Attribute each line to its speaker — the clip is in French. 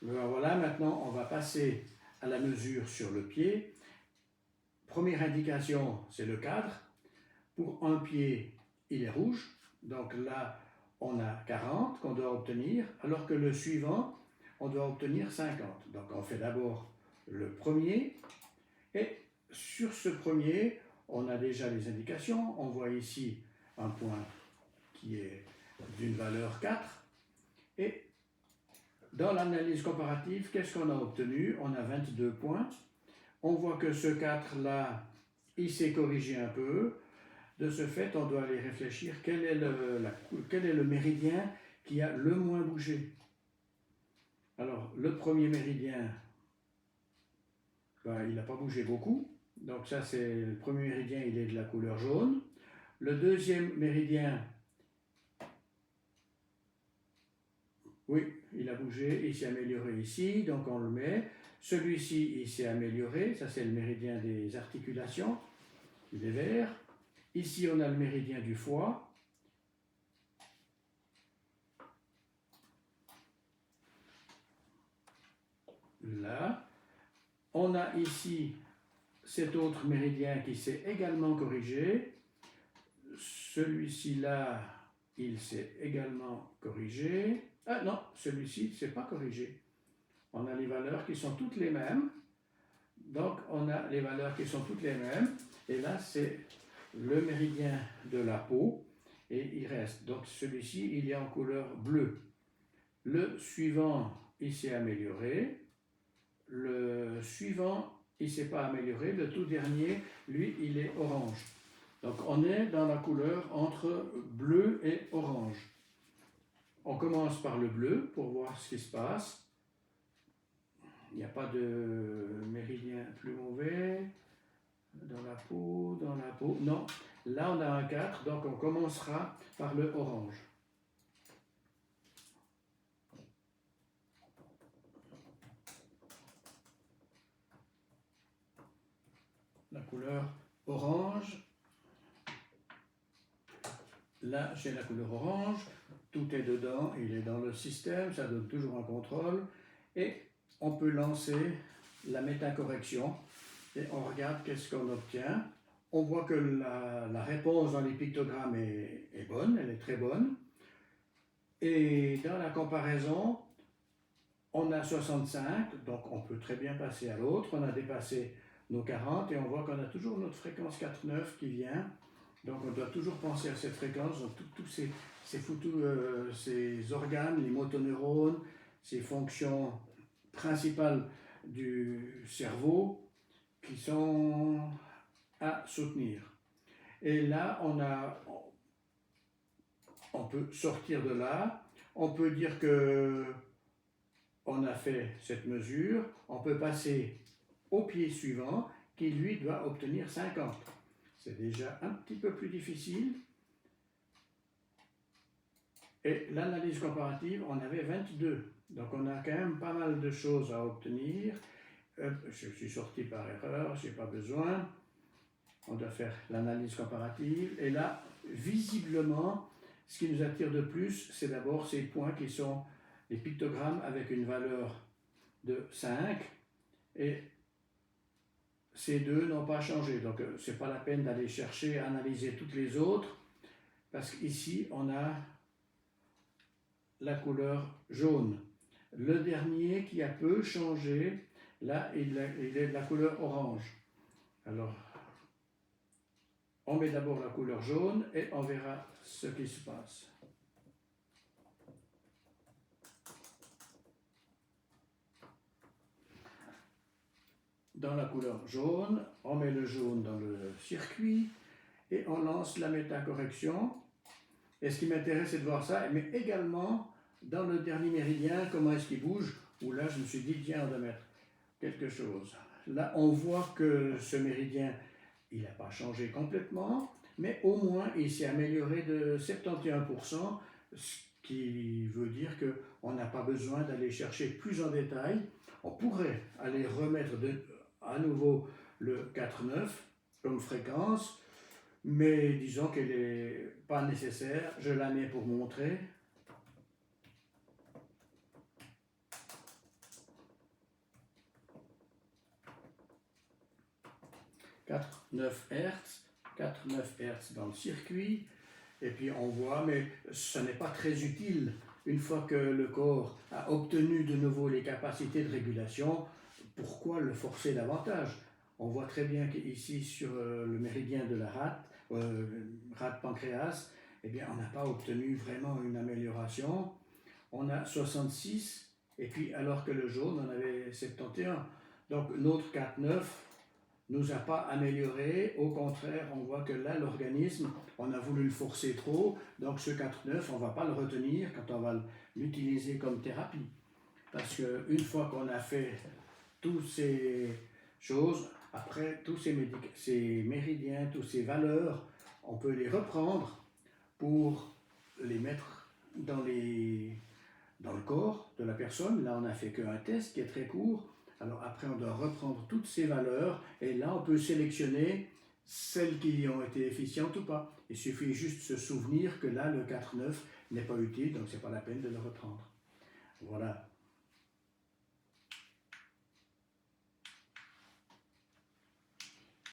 Speaker 1: Voilà, maintenant on va passer à la mesure sur le pied. Première indication, c'est le cadre. Pour un pied, il est rouge. Donc là, on a 40 qu'on doit obtenir, alors que le suivant, on doit obtenir 50. Donc on fait d'abord le premier. Et sur ce premier, on a déjà les indications. On voit ici un point qui est d'une valeur 4. Et dans l'analyse comparative, qu'est-ce qu'on a obtenu? On a 22 points. On voit que ce 4-là, il s'est corrigé un peu. De ce fait, on doit aller réfléchir quel est le méridien qui a le moins bougé. Alors, le premier méridien, ben, il n'a pas bougé beaucoup. Donc ça, c'est le premier méridien, il est de la couleur jaune. Le deuxième méridien, oui, il a bougé, il s'est amélioré ici, donc on le met. Celui-ci, il s'est amélioré, ça c'est le méridien des articulations, il est vert. Ici, on a le méridien du foie. Là. On a ici cet autre méridien qui s'est également corrigé. Celui-ci là, il s'est également corrigé. Ah non, celui-ci ne s'est pas corrigé. On a les valeurs qui sont toutes les mêmes. Donc, on a les valeurs qui sont toutes les mêmes. Et là, c'est le méridien de la peau. Et il reste. Donc, celui-ci, il est en couleur bleue. Le suivant, il s'est amélioré. Le suivant, il ne s'est pas amélioré. Le tout dernier, lui, il est orange. Donc, on est dans la couleur entre bleu et orange. On commence par le bleu pour voir ce qui se passe. Il n'y a pas de méridien plus mauvais. Dans la peau. Non, là on a un 4, donc on commencera par le orange. La couleur orange. Là, j'ai la couleur orange. Tout est dedans, il est dans le système, ça donne toujours un contrôle. Et on peut lancer la métacorrection et on regarde qu'est-ce qu'on obtient. On voit que la réponse dans les pictogrammes est bonne, elle est très bonne. Et dans la comparaison, on a 65, donc on peut très bien passer à l'autre. On a dépassé nos 40 et on voit qu'on a toujours notre fréquence 4,9 qui vient. Donc on doit toujours penser à cette fréquence. Donc tous ces organes, les motoneurones, ces fonctions principales du cerveau qui sont à soutenir. Et là, on peut sortir de là. On peut dire que on a fait cette mesure. On peut passer au pied suivant qui, lui, doit obtenir 50. C'est déjà un petit peu plus difficile. Et l'analyse comparative, on avait 22. Donc on a quand même pas mal de choses à obtenir. Je suis sorti par erreur, je n'ai pas besoin. On doit faire l'analyse comparative. Et là, visiblement, ce qui nous attire de plus, c'est d'abord ces points qui sont les pictogrammes avec une valeur de 5. Et ces deux n'ont pas changé. Donc, ce n'est pas la peine d'aller chercher, analyser toutes les autres. Parce qu'ici, on a la couleur jaune. Le dernier qui a peu changé, là, il est de la couleur orange. Alors, on met d'abord la couleur jaune et on verra ce qui se passe. Dans la couleur jaune, on met le jaune dans le circuit et on lance la métacorrection. Et ce qui m'intéresse, c'est de voir ça, mais également dans le dernier méridien, comment est-ce qu'il bouge, où là je me suis dit, tiens, on doit mettre quelque chose. Là, on voit que ce méridien, il n'a pas changé complètement, mais au moins il s'est amélioré de 71%, ce qui veut dire qu'on n'a pas besoin d'aller chercher plus en détail. On pourrait aller remettre à nouveau le 4,9 comme fréquence, mais disons qu'elle n'est pas nécessaire. Je la mets pour montrer. 4,9 Hz, 4,9 Hz dans le circuit, et puis on voit, mais ce n'est pas très utile. Une fois que le corps a obtenu de nouveau les capacités de régulation, pourquoi le forcer davantage? On voit très bien qu'ici sur le méridien de la rate pancréas, eh bien, on n'a pas obtenu vraiment une amélioration. On a 66, et puis alors que le jaune, on avait 71. Donc notre 4,9 nous a pas amélioré, au contraire, on voit que là, l'organisme, on a voulu le forcer trop, donc ce 4,9, on ne va pas le retenir quand on va l'utiliser comme thérapie. Parce qu'une fois qu'on a fait toutes ces choses, après, tous ces méridiens, toutes ces valeurs, on peut les reprendre pour les mettre dans le corps de la personne. Là, on n'a fait qu'un test qui est très court. Alors après, on doit reprendre toutes ces valeurs et là, on peut sélectionner celles qui ont été efficientes ou pas. Il suffit juste de se souvenir que là, le 4,9 n'est pas utile, donc ce n'est pas la peine de le reprendre. Voilà.